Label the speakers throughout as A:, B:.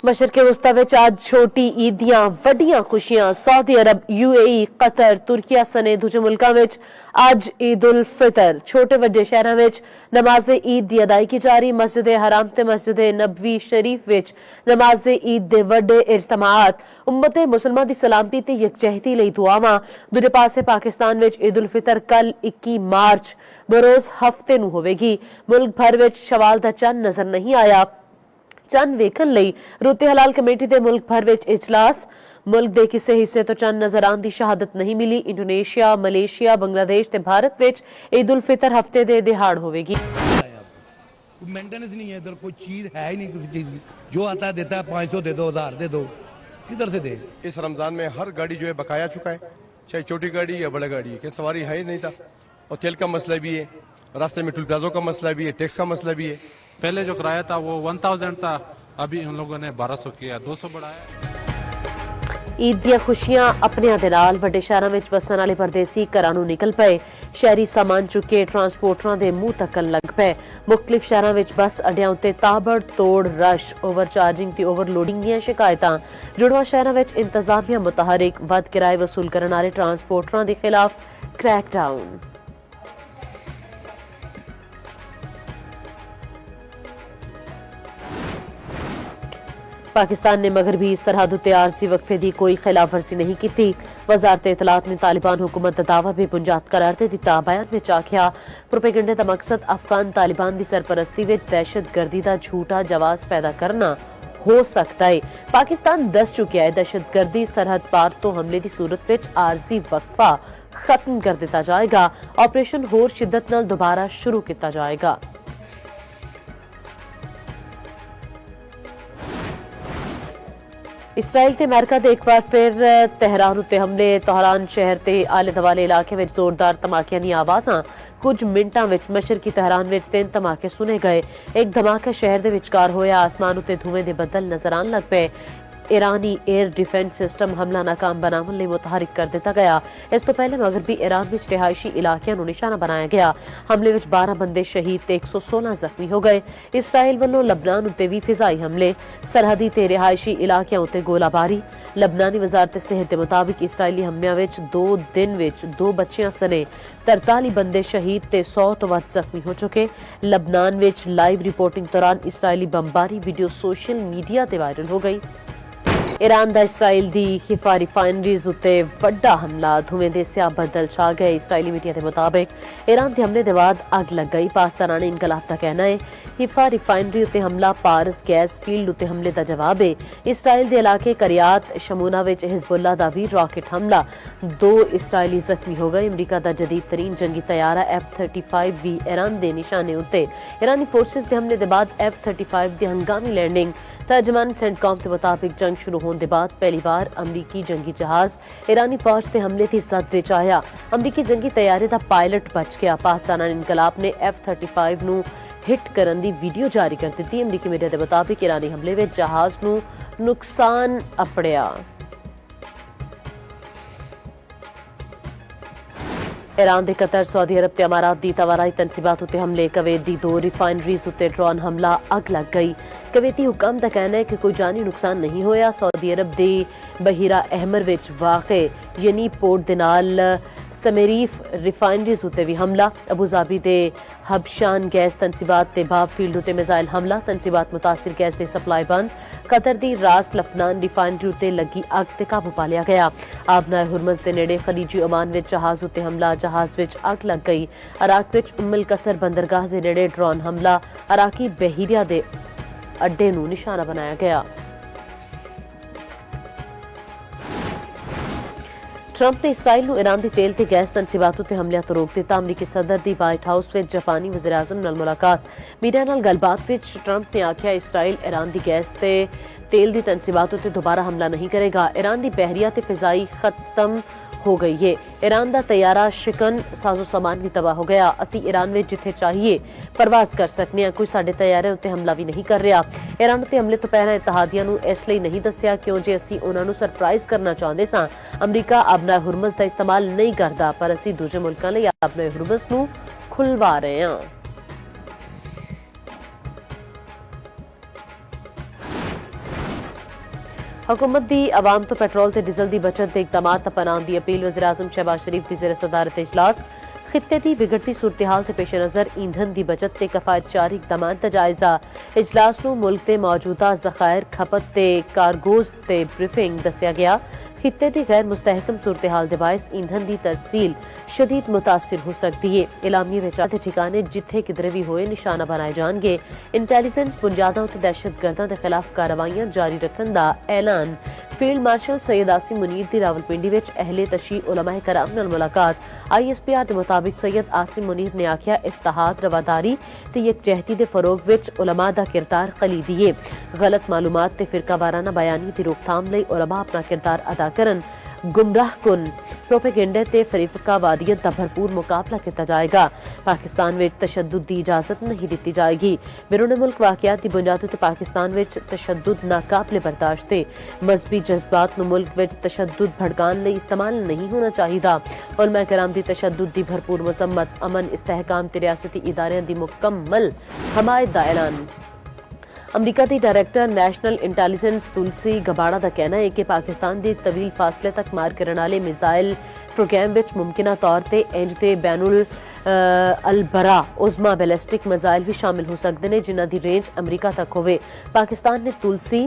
A: मशरक़े वुस्ता विच अज छोटी ईद दियां वड्डियां खुशियां। सऊदी अरब, यूएई, कतर, तुर्किया सने दूजे मुल्कां विच अज ईद उल फितर छोटे वड्डे शहरां विच नमाज़े ईद दी अदायगी जारी। मस्जिद हराम ते मस्जिद नबवी शरीफ विच नमाज़े ईद दे वड्डे इज्तिमाआत। उम्मते मुसलमान दी सलामती ते यकजहती लई दुआवां। दूजे पासे पाकिस्तान विच ईद उल फितर कल 21 मार्च बरोज हफ्ते नूं होवेगी। मुल्क भर विच शवाल दा चंद नजर नहीं आया। चंद वेखन लई रूते हलाल कमेटी दे मुल्क भर विच इजलास। मुल्क दे किसे हिस्से तो चंद नजरान दी शहादत नहीं मिली। इंडोनेशिया, मलेशिया, बांग्लादेश ते भारत विच ईद उल फितर हफ्ते दे दिहाड़ होवेगी।
B: मेंटेनेंस नहीं है, इधर कोई चीज है ही नहीं किसी चीज की। जो आता है देता है, 500 दे दो, 1000 दे दो, किधर से दे।
C: इस रमजान में हर गाड़ी जो है बकाया चुका है, चाहे छोटी गाड़ी या बड़ा गाड़ी है, कि सवारी है ही नहीं था। और तेल का मसला भी है, रास्ते में टोल प्लाजों का मसला भी है, टैक्स का मसला भी है।
D: पहले जो किराया था वो 1000 था, अभी उन लोगों ने 1200 किया, 200 बढ़ाया।
A: ईद दियां खुशियां अपने दे नाल वड्डे शहरां विच वसन वाले परदेसी घरां नूं निकल पए। शहरी सामान चुके ट्रांसपोर्टरां दे मुंह तक्कन लग पए। मुख्तलिफ शहरां विच बस अड्डियां उत्ते ताबड़ तोड़ रश, ओवर चार्जिंग ते ओवरलोडिंग दियां शिकायतां। जुड़वा शहरां विच इंतजामिया मुतहरिक, वध किराए वसूल करन वाले ट्रांसपोर्टरां दे खिलाफ क्रैकडाउन। पाकिस्तान ने मगरबी सरहद उत्ते आरजी वक्फे की कोई खिलाफवर्जी नहीं की। वजारत इतलात ने तालिबान हुकूमत का दावा बेबुनियाद करार दे दिता। बयान में आखिया प्रोपेगेंडे का मकसद अफगान तालिबान की सरपरस्ती में दहशतगर्दी का झूठा जवाब पैदा करना हो सकता है। पाकिस्तान दस चुका है दहशतगर्दी सरहद पार तो हमले की सूरत में आरजी वक्फा खत्म कर दिता जाएगा। ऑपरेशन होर शिद्दत नाल दोबारा शुरू किया जाएगा। इसराइल ते अमेरिका दे एक बार फिर तेहरान उत्ते हमले। तेहरान शहर ते आले दुआले इलाके में जोरदार धमाकियां दी आवाज़ां। कुछ मिनटां विच मशरकी तेहरान विच 3 धमाके सुने गए। एक धमाका शहर दे विचकार होया। आसमान उत्ते धुएं दे बदल नजर आन लग पे। ईरानी एयर डिफेंस सिस्टम हमला नाकाम बनावन लई मुतहरिक कर दिता गया। इस तो पहले मगरबी ईरान विच रिहायशी इलाकिਆਂ ਨੂੰ निशाना बनाया गया। हमले विच 12 बंदे शहीद ते 116 जख्मी हो गए। इसराइल ਵੱਲੋਂ लबनान उत्ते भी फिजाई हमले। सरहदी ते रिहायशी इलाकिਆਂ उत्ते गोलाबारी। लबनानी वजारत सेहत के मुताबिक इसराइली हमलिਆਂ विच 2 दिन विच 2 बच्चियां सने 43 बंदे शहीद ते 100 तो वध जख्मी हो चुके। लबनान विच लाइव रिपोर्टिंग दौरान इसराइली बमबारी वीडियो सोशल मीडिया ते वायरल हो गई। ईरान दा इसराइल दी हिफा रिफाइनरीज उत्ते वड्डा हमला। धुएं दे स्याह बदल छा गए। इसराइली मीडिया के मुताबिक ईरान के हमले के बाद अग लग गई। पाकिस्तानी इनकलाब का कहना है हिफा रिफाइनरी उत्ते हमला पारस गैस फील्ड उत्ते हमले का जवाब है। इसराइल के इलाके करियात शमूना विच हिजबुल्ला दा भी रॉकेट हमला। 2 इसराइली जख्मी हो गए। अमरीका का जदीद तरीन जंगी तैयारा F-35 भी ईरान के निशाने उत्ते। ईरानी फोर्सेस के हमले के बाद F-35 की हंगामी लैंडिंग। तर्जमान सेंटकॉम के मुताबिक जंग शुरू होने के बाद पहली बार अमरीकी जंगी जहाज ईरानी फौज के हमले की जद विच आया। अमरीकी जंगी तैयारे का पायलट बच गया। पाकिस्तानी इनकलाब ने F-35 नूं हिट करन दी वीडियो जारी कर दी। अमरीकी मीडिया के मुताबिक ईरानी हमले में जहाज नूं नुकसान अपड़िया। ईरान दे कतर, सऊदी अरब ते अमारात दी तवाराई तनसीबात उत्ते हमले। कवैत दी 2 रिफाइनरीज उत्ते ड्रोन हमला, अग लग गई। कवैती हुकाम का कहना है कि कोई जानी नुकसान नहीं होया। सऊदी अरब दे बहीरा अहमर विच वाक़े यनी पोर्ट दे नाल समेरीफ रिफाइनरीज उत्ते भी हमला। अबू धाबी दे हबशान गैस तनसीबात ते बाब फील्ड उत्ते मिसाइल हमला। तनसीबात मुतासिर गैस दे सप्लाई बंद। कतर दी रास लफनान रिफाइनरी उत्ते लगी अग ते काबू पा लिया गया। आबनाए हुरमज दे नेड़े खलीजी ओमान विच जहाज उत्ते हमला। जहाज विच अग लग गई। इराक विच उम्मुल कसर बंदरगाह दे नेड़े ड्रोन हमला। इराकी बहीरिया दे अड्डे नूं निशाना बनाया गया। ट्रंप ने इसराइल नूं ईरान दी तेल ते गैस तनसीबात उत्ते हमलिਆਂ ਤੋਂ रोक दिता। अमरीकी सदर दी व्हाइट हाउस विच जापानी वज़ीर आज़म नाल मुलाकात। मीडिया नाल गलबात विच ट्रंप ने आखिया इसराइल ईरान दी गैस ते तेल दी तनसीबात उत्ते दोबारा हमला नहीं करेगा। ईरान दी बहरिया ते फिजाई खत्म हो गई है। ईरान का तैयारा शिकन साजो सामान भी तबाह हो गया। असी ईरान में जिथे चाहिए परवाज कर सकने हैं। कोई साडे तैयारे उत्ते हमला भी नहीं कर रहा। ईरान उत्ते हमले तो पहला इत्तेहादियां नूं इस लई नहीं दस्सिया क्यों जे असी उन्हां नूं सरप्राइज करना चाहते सां। अमरीका आबना हुरमज का इस्तेमाल नहीं करता, पर असी दूजे मुल्कां लई आबना हुरमज नूं खुलवा रहे हैं। हुकूमत दी आवाम तो पेट्रोल ते डीजल दी बचत दे इकदामात अपनाने दी अपील। वज़ीर आज़म शहबाज शरीफ दी ज़ेर सदारत इजलास। खित्ते दी बिगड़ती सूरत हाल के पेश नज़र ईंधन दी बचत ते कफायतजारी इकदामात दा जायजा। इजलास नूं मुल्क दे मौजूदा ज़खायर खपत ते कारगोज़ ते ब्रीफिंग दस्सिया गया। खित्ते दी गैर मुस्तहकम सूरत हाल दे बायस ईंधन दी तरसील शदीद मुतासिर हो सकती है। इलामी विचार दे ठिकाने जिथे किधरे भी होए निशाना बनाए जाएंगे। इंटेलीजेंस बुनियादों ते दहशतगर्दां दे खिलाफ कार्रवाइयां जारी रखने दा ऐलान। फील्ड मार्शल सैयद आसिम मुनीर दी रावलपिंडी विच अहले तशी उलमाए कराम नाल मुलाकात। ISPR दे मुताबिक सैयद आसिम मुनीर ने आख्या इत्तेहाद रवादारी ते यकजहती दे फरोग विच उलमा दा किरदार कलीदी है। गलत मालूमात ते फिरका वाराना बयानी दी रोकथाम लई उलमा अपना किरदार अदा करन। गुमराह कुन प्रोपेगेंडे ते फरीकावादियत दा भरपूर मुकाबला किया जाएगा। पाकिस्तान विच तशद्दुद दी इजाजत नहीं दी जाएगी। बिरूने मुल्क वाकयात दी बुनियाद ते पाकिस्तान विच तशद्दुद नाकाबिले बर्दाश्त है। मजहबी जज्बात नूं मुल्क विच तशद्दुद भड़काने लई इस्तेमाल नहीं होना चाहिए। उलमा कराम दी तशद्दुद दी भरपूर मजम्मत। अमन इस्तेहकाम ते रियासती इदारियां दी मुकम्मल हमायत दा ऐलान। अमरीका दी डायरैक्टर नैशनल इंटैलीजेंस तुलसी गबाड़ा का कहना है कि पाकिस्तान दी तवील फासले तक मार करने वाले मिसाइल प्रोग्राम विच मुमकिना तौर ते इंज दे बैनुल अलबरा उज़मा बैलिस्टिक मिसाइल भी शामिल हो सकते हैं जिन्हां दी रेंज अमरीका तक होवे। पाकिस्तान ने तुलसी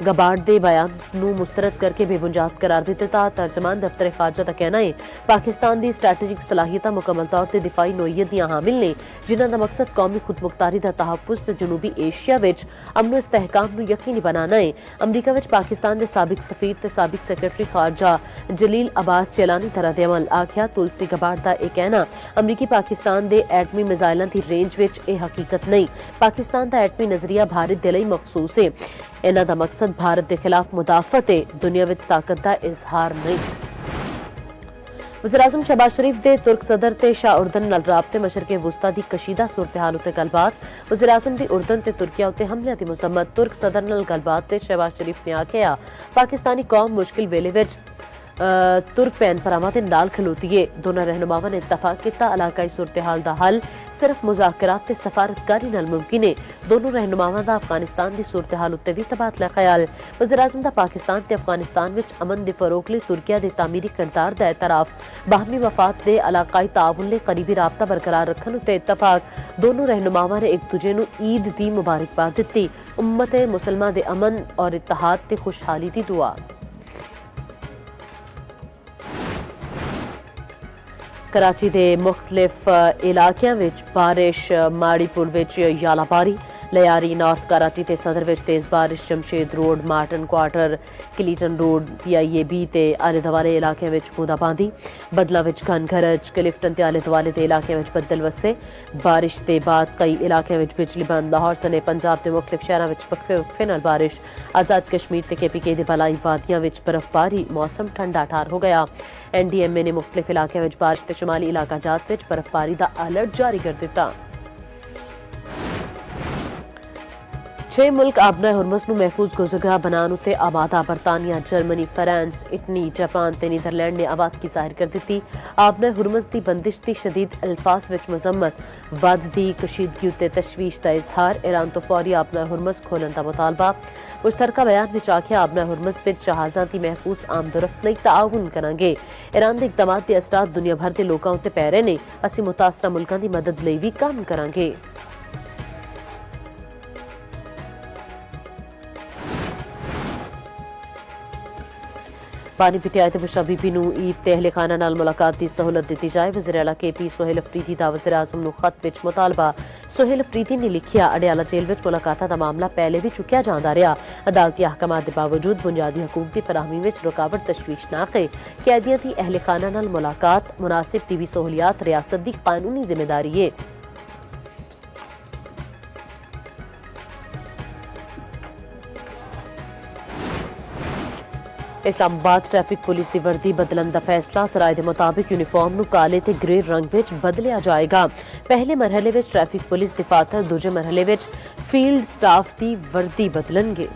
A: गबाड़ दे बयान नूं मुस्तरद करके बेबुनियाद करार दिता। तर्जमान दफ्तर खारजा का कहना है पाकिस्तान दी स्ट्रैटेजिक सलाहियत मुकम्मल तौर ते दिफाई नोईयत दियां हामिल ने जिन्हां दा मकसद कौमी खुदमुख्तारी दा तहफ्फुज़ ते जनूबी एशिया विच अमन इस्तेहकाम नूं यकीनी बनाना है। अमरीका विच पाकिस्तान दे साबिक सफीर ते साबिक सेक्रेटरी खारजा जलील अब्बास चेलानी तरह दे अमल आख्या तुलसी गबाड़ दा यह कहना अमरीकी पाकिस्तान दे एटमी मिसाइलां दी रेंज विच यह हकीकत नहीं। पाकिस्तान दा एटमी नजरिया भारत दे लई मखसूस है। इन्हां दा मकसद भारत दे खिलाफ मुदाफत है, दुनिया विच ताकत दा इजहार नहीं। वज़ीर आज़म शहबाज शरीफ दे तुर्क सदर ते शाह उर्दन नाल राबते मशरक़े वुस्ता दी कशीदा सूरत हाल उत्ते गलबात। वज़ीर आज़म दी उर्दन ते तुर्किया उत्ते हमलियां दी मुज़म्मत। तुर्क सदर नाल गलबात ते शहबाज शरीफ ने आख्या पाकिस्तानी कौम मुश्किल वेले विच तुर्क भैन भरावां दे नाल खलोती है। दोनों रहनुमावां ने इत्तफाक किया इलाकाई सूरत हाल दा हल सिर्फ मुज़ाकरात ते सफारतकारी नाल मुमकिन है। दोनों रहनुमावां दा अफगानिस्तान दी सूरत हाल उत्ते भी तबादला ख्याल। वज़ीर आज़म दा पाकिस्तान ते अफगानिस्तान विच अमन दे फरोग लई तुर्किया दे तामीरी किरदार दा एतराफ। बाहमी वफात दे इलाकाई ताउन लई करीबी राबता बरकरार रखने उत्ते इत्तफाक। दोनों रहनुमावां ने एक दूजे नूं ईद दी मुबारकबाद दित्ती। उम्मत मुसलमा दे अमन और इत्तेहाद ते खुशहाली दी दुआ। कराची दे मुख्तलिफ इलाकियां विच बारिश। माड़ीपुर विच यालाबारी। लियारी नॉर्थ कराची ते सदर विच तेज बारिश। Jamshed Road Martin Quarter Clayton Road PIAB ते आले दुआले इलाकियां विच बूंदाबांदी। बदला विच घन गरज। क्लिफ्टन ते आले दुआले दे इलाकियां विच बदल वसे। बारिश के बाद कई इलाकियां विच बिजली बंद। लाहौर सने पंजाब के मुख्तलिफ शहरां विच वक्फे नाल बारिश। आज़ाद कश्मीर ते KPK दे बलाई वादियां विच बर्फबारी। मौसम ठंडा ठार हो गया। NDMA ने मुख्तलिफ इलाकियां विच बारिश ते शुमाली इलाका जात विच बर्फबारी दा अलर्ट जारी कर दिता। 6 मुल्क आबना हुरमस नूं महफूज गुज़रगाह बनाने उत्ते आमादा। बरतानिया, जर्मनी, फ्रांस, इटली, जापान ते नीदरलैंड ने आबादगी जाहिर कर दी। आबना हुरमस दी बंदिश दी शदीद अल्फाज विच मजम्मत। वधदी कशीदगी उत्ते तशवीश दा इजहार। ईरान तो फौरी आबना हुरमस खोलन दा मुतालबा। मुश्तरका बयान विच आख्या आबना हुरमस विच जहाज़ां दी महफूज आमदोरफ्त लई ताउन करांगे। ईरान दे इकदामात दे असरात दुनिया भर दे लोकां उत्ते पै रहे ने। असीं मुतासरा मुल्कां दी मदद लई भी काम करांगे। पानी पिटिया ते बुशरा बीबी नूं ईद ते अहले खाना नाल मुलाकात की सहूलत दी जाए। वज़ीर आला KP सोहेल अफरीदी दा वज़ीर आज़म नूं खत विच मुतालबा। सोहेल अफरीदी ने लिखिया अडियाला जेल विच मुलाकातां दा मामला पहले भी चुकिया जांदा रहा। अदालती अहकामात दे बावजूद बुनियादी हकूक दी फराहमी विच रुकावट तशवीशनाक है। कैदियां दी अहले खाना नाल मुलाकात मुनासिब TV सहूलियात रियासत दी कानूनी जिम्मेदारी है। इस्लामाबाद ट्रैफिक पुलिस की वर्दी बदलन का फैसला। सराय के मुताबिक यूनीफॉर्म नूं काले ते ग्रे रंग विच बदलिया जाएगा। पहले मरहले विच ट्रैफिक पुलिस दफातर, दूजे मरहले विच फील्ड स्टाफ की वर्दी बदलणगे।